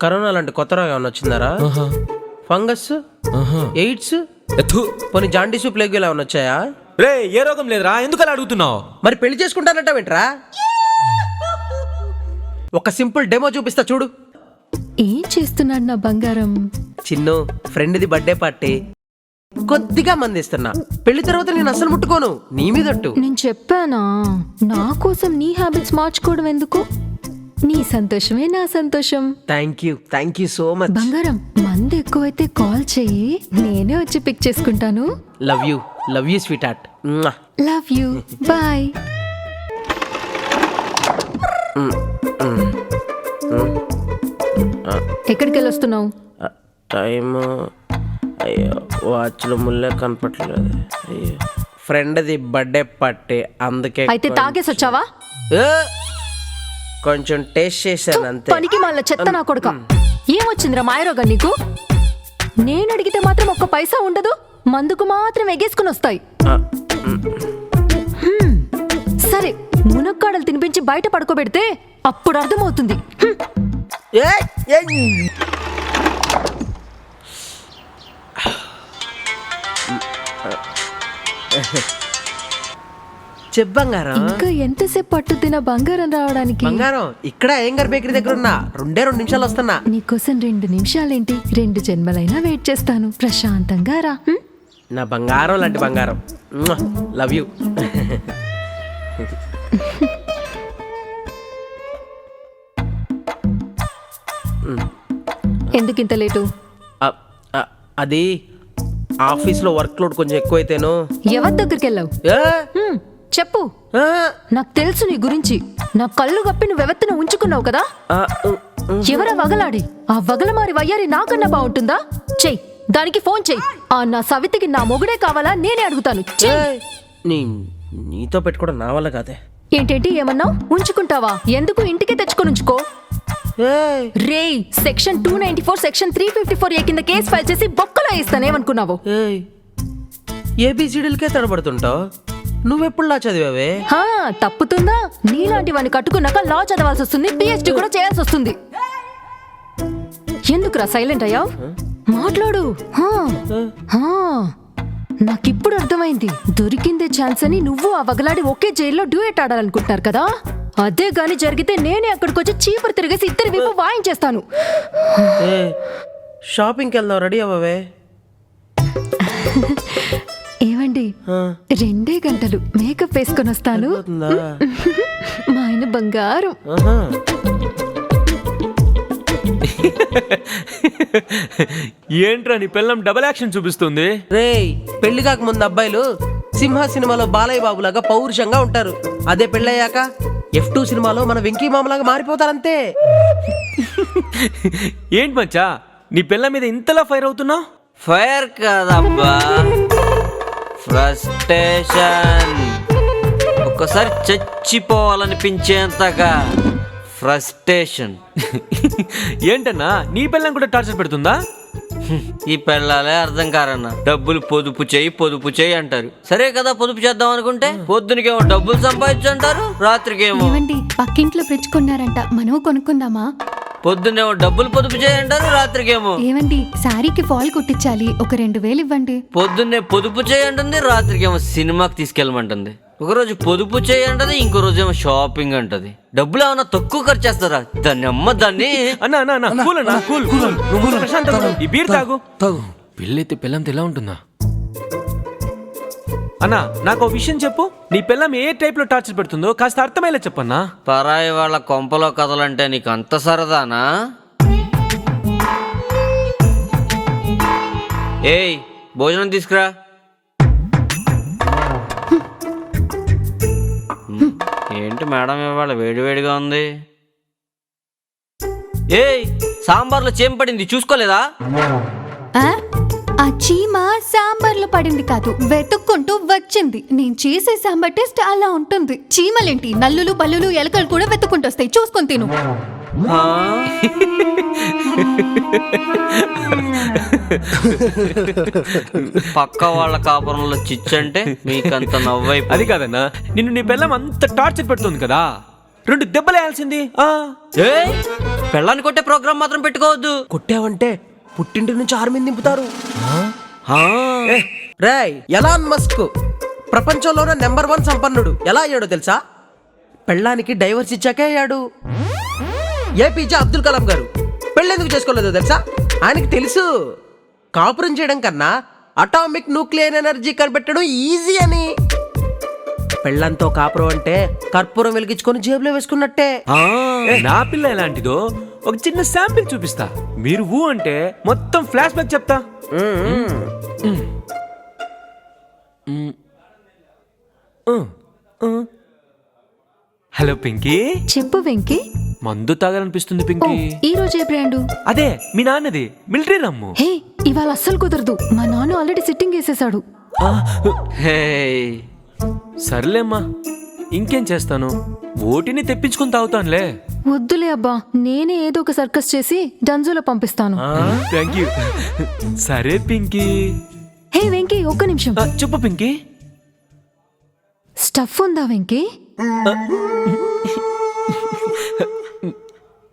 Corona లాంటి కొత్త రోగం ఏమన్నా వచ్చిందారా? ఫంగస్, ఎయిడ్స్, పోనీ జాండీసు, ప్లేగ్ ఇలా ఏమన్నా వచ్చాయా? రే ఏ రోగం లేదురా, ఎందుకు అలా అడుగుతున్నావు? మరి పెళ్లి చేసుకుంటానంటావేంట్రా? ఒక సింపుల్ డెమో చూపిస్తా చూడు. ఏం చేస్తున్నాడు నా బంగారం? చిన్ను, ఫ్రెండ్ది బర్త్డే పార్టీ, కొద్దిగా మంది ఇస్తున్నా. పెళ్లి తర్వాత నేను అసలు ముట్టుకోను, నీ మీదట్టు. నేను చెప్పానా, నా కోసం నీ హ్యాబిట్స్ మార్చుకోవడం ఎందుకు? నీ సంతోషమే నా సంతోషం. Thank you so much. బంగారం, మంది ఎక్కువైతే కాల్ చెయ్యి, నేనే వచ్చి పిక్ చేసుకుంటాను. Love you sweetheart. Love you, bye. ఎక్కడికి వెళ్ళొస్తున్నావు? టైమ్ అయ్యో వాచ్లో ముల్లే కనపట్లేదు. అయ్యో ఫ్రెండ్ది బర్త్డే పార్టీ, అందుకే. అయితే తాగేసి వచ్చావా? కొంచెం టేస్ట్ చేశాను అంతే. పనికి మళ్ళీ చెత్త నా కొడుక. ఏమొచ్చిందిరా మాయరోగా నీకు? నేను అడిగితే మాత్రం ఒక్క పైసా ఉండదు, మందుకు మాత్రం ఎగేసుకుని వస్తాయి. సరే, మునక్కాడలు తినిపించి బయట పడుకోబెడితే అప్పుడు అర్థమవుతుంది. చెప్పంగారం, ఇంకా ఎంతసేపు పట్టుద్ది నా బంగారం రావడానికి? బంగారం ఇక్కడ అయ్యంగార్ బేకరీ దగ్గర ఉన్నా, 2 నిమిషాలు వస్తున్నా. నీకోసం 2 నిమిషాలేంటి, 2 జన్మలైనా వెయిట్ చేస్తాను. ప్రశాంతంగా రా. నా బంగారం లాంటి బంగారం. Love you. ఎందుకు ఇంత లేటు? అది ఆఫీస్లో వర్క్ లోడ్ కొంచెం ఎక్కువైతేను. ఎవరి దగ్గరికి వెళ్ళావు? చెప్పు, నాకు తెలుసు నీ గురించి. నా కళ్ళు కప్పి నువ్వు ఎవరిని ఉంచుకున్నావు కదా. ఎవరా వగలాడి? ఆ వగలమారి వయ్యారి నాకన్నా బాగుంటుందా? చెయ్యి, దానికి ఫోన్ చెయ్యి. ఆ నా సవితికి నా మొగుడే కావాలా? నేనే అడుగుతాను. నీతో పెట్టుకోవడం నా వల్ల కాదే. ఏంటేంటి ఏమన్నావు? ఉంచుకుంటావా? ఎందుకు? ఇంటికే తెచ్చుకొని ఉంచుకో. రే, సెక్షన్ 294, సెక్షన్ 354A కింద కేసు ఫైల్ చేసి బొక్కలో వేస్తానేమనుకున్నావు? ఏబిసిడీలకే తడబడుతుంటావు, నువ్వెప్పుడు లా చదివావే? తప్పుతుందా? నీలాంటి వాడిని కట్టుకున్నాక లా చదవాల్సి వస్తుంది, PhD కూడా చేయాల్సి వస్తుంది. ఎందుకురా సైలెంట్ అయ్యావు? మాట్లాడు. నాకిప్పుడు అర్థమైంది, దొరికిందే ఛాన్స్ అని నువ్వు ఆ వగలాడి ఒకే జైల్లో డ్యూయట్ ఆడాలనుకుంటున్నారు కదా. అదే గాని జరిగితే నేనే అక్కడికి వచ్చి చీపురు తిరిగేసి ఇద్దరి వైపు వాయించేస్తాను. షాపింగ్కి వెళ్దాం, రెడీ అవ్వవే. ఏమండి, 2 గంటలు మేకప్ వేసుకొని వస్తాను. మా ఆయన బంగారం. ఏంట్రా నీ పిల్లం డబుల్ యాక్షన్ చూపిస్తుంది? రేయ్, పెళ్లి కాక ముందు అబ్బాయిలు సింహ సినిమాలో బాలయ్య బాబులాగా పౌరుషంగా ఉంటారు. అదే పెళ్ళయ్యాక F2 సినిమాలో మన వెంకీ మామలాగా మారిపోతారంతే. ఏంటి మచ్చా, నీ పిల్ల మీద ఇంతలా ఫైర్ అవుతున్నావు? ఫైర్ కాదబ్బా, ఫ్రస్ట్రేషన్. ఒక్కసారి చచ్చిపోవాలనిపించేంతగా ఫ్రస్ట్రేషన్. ఏంటన్నా, నీ పిల్లని కూడా టార్చర్ పెడుతుందా? ఈ పెళ్ళాలే అర్థం కారన్న. డబ్బులు పొదుపు చేయి అంటారు. సరే కదా, పొదుపు చేద్దాం అనుకుంటే పొద్దునకేమో డబ్బులు సంపాదించు అంటారు, రాత్రికేమో పక్కింట్లో ఫ్రిడ్జ్ కొన్నారంట, మనము కొనుక్కుందామా? పొద్దున్నేమో డబ్బులు పొదుపు చేయంటారు, రాత్రికేమో ఏమండి శారీకి ఫాల్ కుట్టించాలి, ఒక 2000 ఇవ్వండి. పొద్దున్నే పొదుపు చేయంటుంది, రాత్రికేమో సినిమాకి తీసుకెళ్ళమంటుంది. ఒకరోజు పొదుపు చేయంటది, ఇంకో రోజు ఏమో షాపింగ్ అంటది. డబ్బులు ఏమన్నా తక్కువ ఖర్చు చేస్తారా? దాన్ని దాన్ని. ఈ బీర్ తాగు. పెళ్ళైతే పిల్లంతో ఎలా ఉంటుందా? అన్నా, నాకు విషయం చెప్పు, నీ పిల్లం ఏ టైప్ లో టార్చర్ పెడుతుందో కాస్త అర్థమయ్యేలా చెప్పన్నా. పరాయి వాళ్ళ కొంపలో కథలంటే నీకు అంత సరదానా? ఏయ్, భోజనం తీసుకురా. ఏంటి మేడం ఇవాళ వేడివేడిగా ఉంది? ఏయ్, సాంబార్లో చేమ పడింది, చూసుకోలేదా? ఆ చీమ సాంబార్లో పడింది కాదు, వెతుక్కుంటూ వచ్చింది. నేను చేసే సాంబార్ టేస్ట్ అలా ఉంటుంది. చీమలేంటి, నల్లులు బల్లులు ఎలకలు కూడా వెతుక్కుంటూ వస్తాయి, చూసుకొని తిను. పక్క వాళ్ళ కాపురంలో చిచ్చంటే మీకంత నవ్వై. అది కాదన్నా, నిన్ను నీ పిల్లం అంత టార్చర్ పెడుతుంది కదా, 2 దెబ్బలు వేయాల్సింది. పెళ్ళాన్ని కొట్టే ప్రోగ్రామ్ మాత్రం పెట్టుకోవద్దు. కొట్టావంటే పుట్టింటి నుంచి ఆర్మీని దింపుతారు. ఆ, రేయ్, ఎలాన్ మస్క్ ప్రపంచంలోనే నెంబర్ 1 సంపన్నుడు ఎలా అయ్యాడో తెలుసా? పెళ్ళానికి డైవర్స్ ఇచ్చాకే అయ్యాడు. ఏపీజే అబ్దుల్ కలాం గారు పెళ్ళెందుకు చేసుకోలేదో తెలుసా? ఆయనకి తెలుసు కాపురం చేయడం కన్నా అటామిక్ న్యూక్లియర్ ఎనర్జీ కనిపెట్టడం ఈజీ అని. పెళ్ళంతో కాపురం అంటే కర్పూరం వెలిగించుకొని జేబులో వేసుకున్నట్టే. ఆ. నా పిల్ల ఎలాంటిదో ఒక చిన్న శాంపిల్ చూపిస్తా. మీరు ఊ అంటే మొత్తం ఫ్లాష్ బ్యాక్ చెప్తా. హలో పింకీ, చెప్పు వెంకీ. మందు తాగాలనిపిస్తుంది ఓ, పింకీ. ఈ రోజు ఏ బ్రాండు? అదే మీ నాన్నది మిలిటరీ రమ్ము. హే, ఇవాళ అస్సలు కుదరదు. మా నాన్న ఆల్రెడీ సిట్టింగ్ వేసేసాడు. హే. సర్లేమ్మా, ఇంకేం చేస్తాను, ఓటిని తెప్పించుకుని తాగుతానులే. వద్దులే అబ్బా, నేనే ఏదో ఒక సర్కస్ చేసి డంజోలో పంపిస్తాను. Thank you. సరే పింకీ. హే వెంకీ, ఒక్క నిమిషం. చెప్పు పింకీ. స్టఫ్ ఉందా వెంకీ?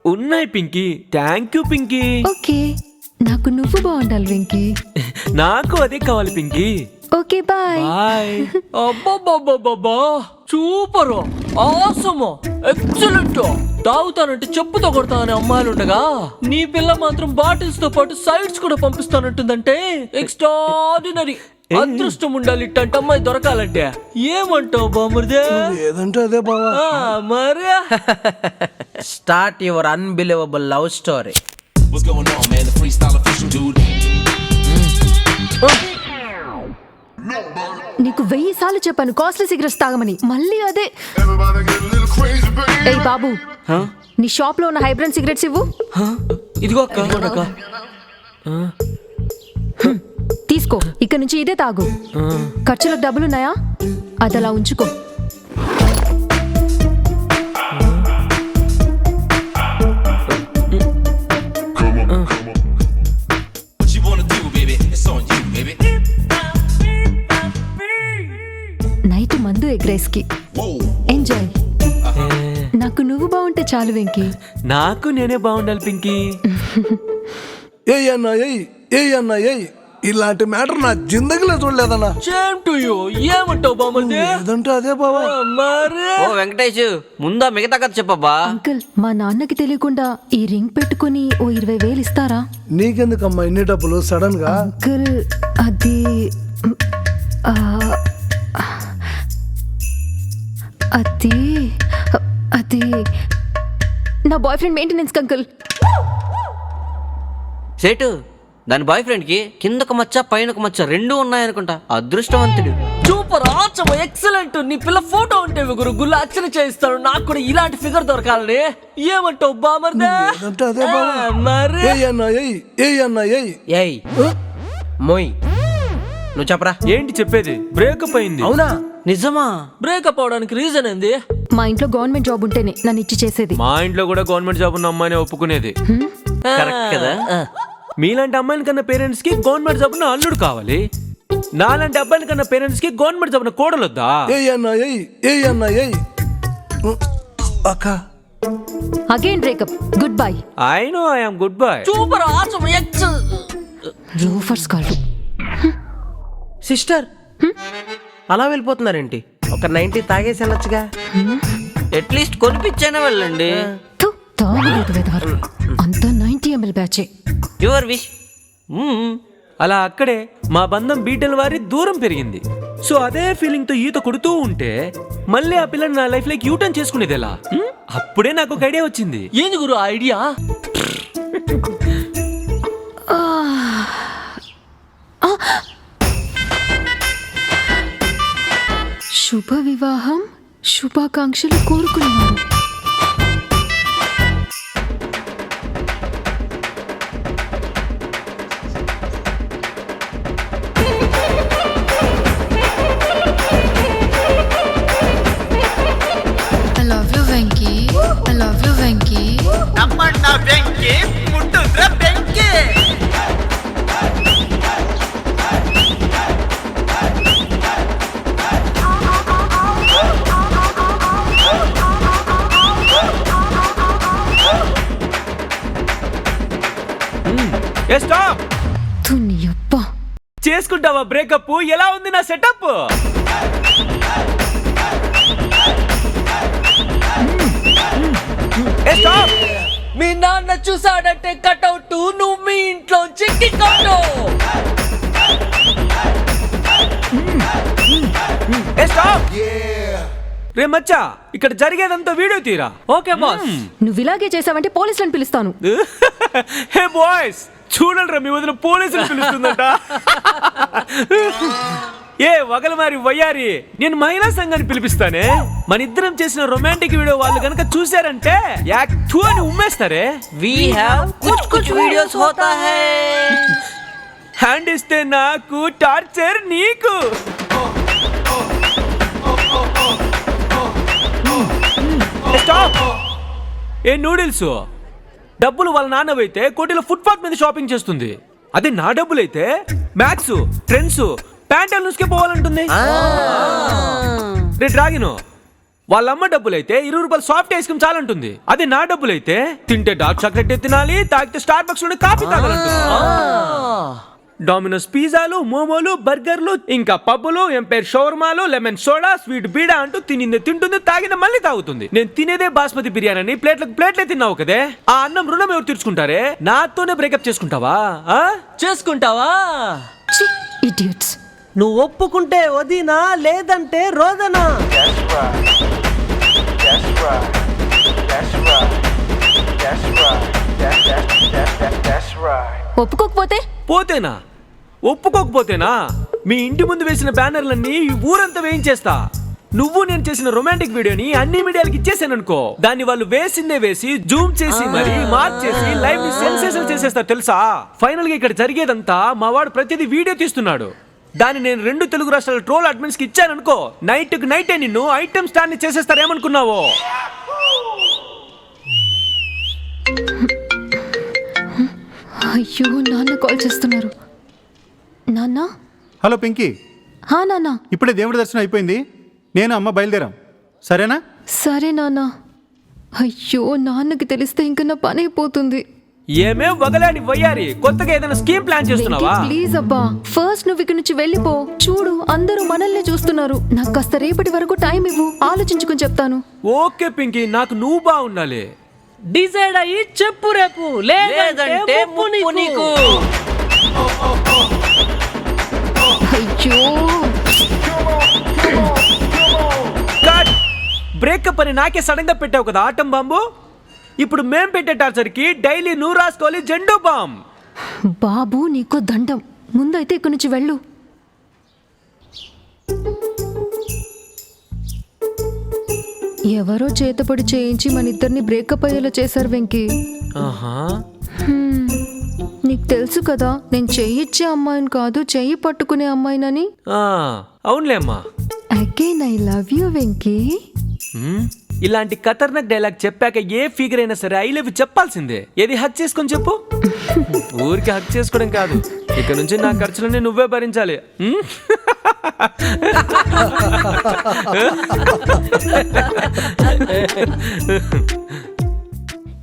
ఉన్నాయి Pinky. Thank you Pinky. Okay, నాకు నువ్వు బాగుండాలి వెంకీ. నాకు అదే కావాలి పింకీ. Okay, bye. బాయ్. అబ్బబ్బబ్బబ్బబ్బా, సూపర్, ఆసమ్, ఎక్సలెంట్. తాగుతానంటే చెప్పుతో కొడతానని అమ్మాయిలు ఉండగా నీ పిల్ల మాత్రం బాటిల్స్ తో పాటు సైడ్స్ కూడా పంపిస్తానంటుందంటే ఎక్స్ట్రాడినరీ. అదృష్టం ఉండాలి ఇట్టంటే అమ్మాయి దొరకాలంటే. ఏమంటావు బామర్దే? ఏదంటే అదే బావా. మరే start your unbelievable love story. What's going on, man? The freestyle official dude. నీకు 1000 సార్లు చెప్పాను కాస్ట్లీ సిగరెట్స్ తాగమని, మళ్ళీ అదే. ఏయ్ బాబు, నీ షాప్ లో ఉన్న హైబ్రాండ్ సిగరెట్స్ ఇవ్వు. ఇదిగో అక్క. తీసుకో, ఇక్కడ నుంచి ఇదే తాగు. ఖర్చులకు డబ్బులున్నాయా? అది అలా ఉంచుకో. What you wanna do, baby? It's on you, baby. Night మందు ఎగ్ రైస్ కి ఎంజాయ్. నాకు నువ్వు బాగుంటే చాలు వెంకీ. నాకు నేనే బాగుండాలి పింకీ. ఏయ్ అన్నా ఏయ్, ఏయ్ అన్నా ఏయ్, ఇలాంటి మ్యాటర్ నా జిందగీలో చూడలేదన్నా. Same to you. ఏమంటావు బామర్దే? ఏదంటే అదే బావా. మరే ఓ వెంకటేష్, ముందా మిగతా కథ చెప్పబ్బా. అంకుల్, మా నాన్నకి తెలియకుండా ఈ రింగ్ పెట్టుకుని ఓ 20,000 ఇస్తారా? నీకెందుకమ్మా ఇన్ని డబ్బులు సడన్ గా? అంకుల్, అది ఆ, అది అది నా బాయ్ ఫ్రెండ్ మెయింటెనెన్స్ అంకుల్. సేటు, దాని బాయ్ ఫ్రెండ్ కి కిందకు మచ్చ పైనకు మచ్చ రెండూ ఉన్నాయనుకుంటా. అదృష్టవంతుడు. Super, awesome, excellent. నీ పిల్ల ఫోటో ఉంటే గురు గుళ్ళు అర్చన చేయిస్తాను. నాకు కూడా ఇలాంటి ఫిగర్ దొరకాలని. ఏమంటావు బామర్దే? ఏదంటే అదే బావా. మరే ఏయ్ అన్నా ఏయ్, ఏయ్ అన్నా ఏయ్. ఏయ్ మోయ్, నువ్వు చెప్పరా. ఏంటి చెప్పేది? బ్రేకప్ అయింది. అవునా? నిజమా? బ్రేకప్ అవడానికి రీజన్ ఏంది? మా ఇంట్లో గవర్నమెంట్ జాబ్ ఉంటేనే నన్ను ఇచ్చి చేసేది. మా ఇంట్లో కూడా గవర్నమెంట్ జాబ్ ఉన్న అమ్మాయిని ఒప్పుకునేది. కరెక్ట్ కదా. మీలాంటి అమ్మాయిని కన్నా పేరెంట్స్ కి గవర్నమెంట్ జాబ్ ఉన్న అల్లుడు కావాలి. నాలాంటి అబ్బాయిని కన్నా పేరెంట్స్ కి గవర్నమెంట్ జాబ్ ఉన్న కోడలొద్దా? ఏయ్ అన్నా ఏయ్, ఏయ్ అన్నా ఏయ్. అక్క again breakup, good bye. I know, I am good bye. Super, awesome, రూఫర్స్ కాళ్ళు. సిస్టర్, అలా వెళ్ళిపోతున్నారేంటి? ఒక 90 తాగేసి వెళ్ళొచ్చుగా. అట్లీస్ట్ కొనిపించైనా వెళ్ళండి. థు, తాగుబోతు వెధవరు. అంతా 90 ml బ్యాచే. Your wish. అలా అక్కడే మా బంధం బీటల వారి దూరం పెరిగింది. సో అదే ఫీలింగ్ తో ఈత కొడుతూ ఉంటే మళ్ళీ ఆ పిల్లని నా లైఫ్ లోకి యూటర్న్ చేసుకునేది ఎలా? అప్పుడే నాకు ఒక ఐడియా వచ్చింది. ఏంది గురు ఐడియా? శుభ వివాహం శుభాకాంక్షలు కోరుకునేవారు. I love you, Venki. I love you, Venki. నమ్మన్నా వెంకి ముట్టుద్ర వెంకి. ఏ స్టాప్. తుని అబ్బా. చేసుకుంటావా బ్రేకప్? ఎలా ఉంది నా సెటప్? ఏ స్టాప్. మీ నాన్న చూసాడంటే కట్అవుట్, నువ్వు మీ ఇంట్లో చిక్కికొట్టు. ఏ స్టాప్. రే మచ్చా, ఇక్కడ జరిగేదంతా వీడియో తీరా. Okay boss. నువ్వు ఇలాగే చేసావంటే పోలీసులను పిలుస్తాను. హే బాయ్స్, చూడండి మీ వదిన పోలీసులు పిలుస్తుందట. ఏ వగలమారి వయ్యారి, నేను మహిళా సంఘాన్ని పిలిపిస్తానే. మన ఇద్దరం చేసిన రొమాంటిక్ వీడియో వాళ్ళు కనుక చూసారంటే యాక్టు అని ఉమ్మేస్తారే. వి హ్యావ్ కుచ్ కుచ్ వీడియోస్ హోతా హై. హ్యాండ్ ఇస్తే నాకు, టార్చర్ నీకు. స్టాప్. ఏ నూడిల్స్, డబ్బులు వాళ్ళ నాన్నవైతే కోటిలో ఫుట్పాత్ మీద షాపింగ్ చేస్తుంది. అదే నా డబ్బులైతే మ్యాక్స్, ట్రెండ్స్, ప్యాంటల్ న్యూస్కే పోవాలంటుంది. రే డ్రాగిన్, వాళ్ళమ్మ డబ్బులైతే 20 రూపాయలు సాఫ్ట్ ఐస్ క్రీమ్ చాలంటుంది. అదే నా డబ్బులైతే తింటే డార్క్ చాక్లెట్ తినాలి, తాగితే స్టార్ బక్స్ నుండి కాఫీ తాగాలంటుంది. డామినోస్ పిజ్జాలు, మోమోలు, బర్గర్లు, ఇంకా పబ్బులు, ఎంపైర్ షవర్మాలు, లెమన్ సోడా, స్వీట్ బీడా అంటూ తినింది తింటుంది, తాగింది మళ్ళీ తాగుతుంది. నేను తినేదే బాస్మతి బిర్యానీ, ప్లేట్లే తిన్నావు కదే. ఆ అన్నం రుణం ఎవరు తీర్చుకుంటారే? నాతోనే బ్రేకప్ చేసుకుంటావా? చేసుకుంటావా? ఇడియట్స్. నువ్వు ఒప్పుకుంటే వదినా, లేదంటే రోదనా. ఒప్పుకోకపోతే పోతేనా? ఒప్పుకోకపోతేనా మీ ఇంటి ముందు వేసిన బ్యానర్లన్నీ ఈ ఊరంతా వేయించేస్తా. నువ్వు నేను చేసిన రొమాంటిక్ వీడియోని అన్ని మీడియాలకు ఇచ్చేసాననుకో, దాన్ని వాళ్ళు వేసిందే వేసి జూమ్ చేసి మరి మార్చేసి లైవ్ ని సెన్సేషన్ చేసేస్తారు తెలుసా. ఫైనల్ గా ఇక్కడ జరిగేదంతా మా వాడు ప్రతిదీ వీడియో తీస్తున్నాడు. దాన్ని నేను 2 తెలుగు రాష్ట్రాల ట్రోల్ అడ్మిన్స్ కి ఇచ్చాననుకో, నైట్ కి నైటే నిన్ను ఐటమ్ స్టార్ ని చేసేస్తారేమనుకున్నావో. అయ్యో, నాన్న కాల్ చేస్తున్నారు. నాన్న. హలో పింకీ. హా నాన్న. ఇప్పుడే దేవుడి దర్శనం అయిపోయింది, నేను అమ్మ బయలుదేరాం, సరేనా? సరే నాన్న. అయ్యో, నాన్నకి తెలిస్తే ఇంక నా పని అయిపోతుంది. ఏమే వగలాడి వయ్యారి, కొత్తగా ఏదైనా స్కీమ్ ప్లాన్ చేస్తున్నావా? ప్లీజ్ అబ్బా, ఫస్ట్ నువ్వు ఇక్కడి నుంచి వెళ్ళిపో. చూడు, అందరూ మనల్ని చూస్తున్నారు. నాకు కాస్త రేపటి వరకు టైం ఇవ్వు, ఆలోచించుకుని చెప్తాను. ఓకే పింకీ, నాకు నువ్వు బాగుండాలి. డిసైడ్ అయ్యి చెప్పు రేపు, లేదంటే ముప్పు నీకు. అయ్యో, బ్రేకప్ అని నాకే సడన్ గా పెట్టావు కదా ఆటం బాంబు. ఇప్పుడు మేం పెట్టే టార్చర్ కి డైలీ నువ్వు రాసుకోవాలి జెండూ బాంబ్. బాబు నీకో దండం, ముందైతే ఇక్కడి నుంచి వెళ్ళు. ఎవరో చేతపడి చేయించి మన ఇద్దరిని బ్రేకప్ అయ్యేలా చేశారు వెంకీ. నీకు తెలుసు కదా, నేను చెయ్యిచ్చే అమ్మాయిని కాదు, చెయ్యి పట్టుకునే అమ్మాయినని. అవునులే అమ్మా. Again I love you Venky. ఇలాంటి ఖతర్నాక్ డైలాగ్ చెప్పాక ఏ ఫిగర్ అయినా సరే ఐ లవ్ చెప్పాల్సిందే. ఏది హక్ చేసుకొని చెప్పు. ఊరికి హక్ చేసుకోవడం కాదు, ఇక నుంచి నా ఖర్చులన్నీ నువ్వే భరించాలి.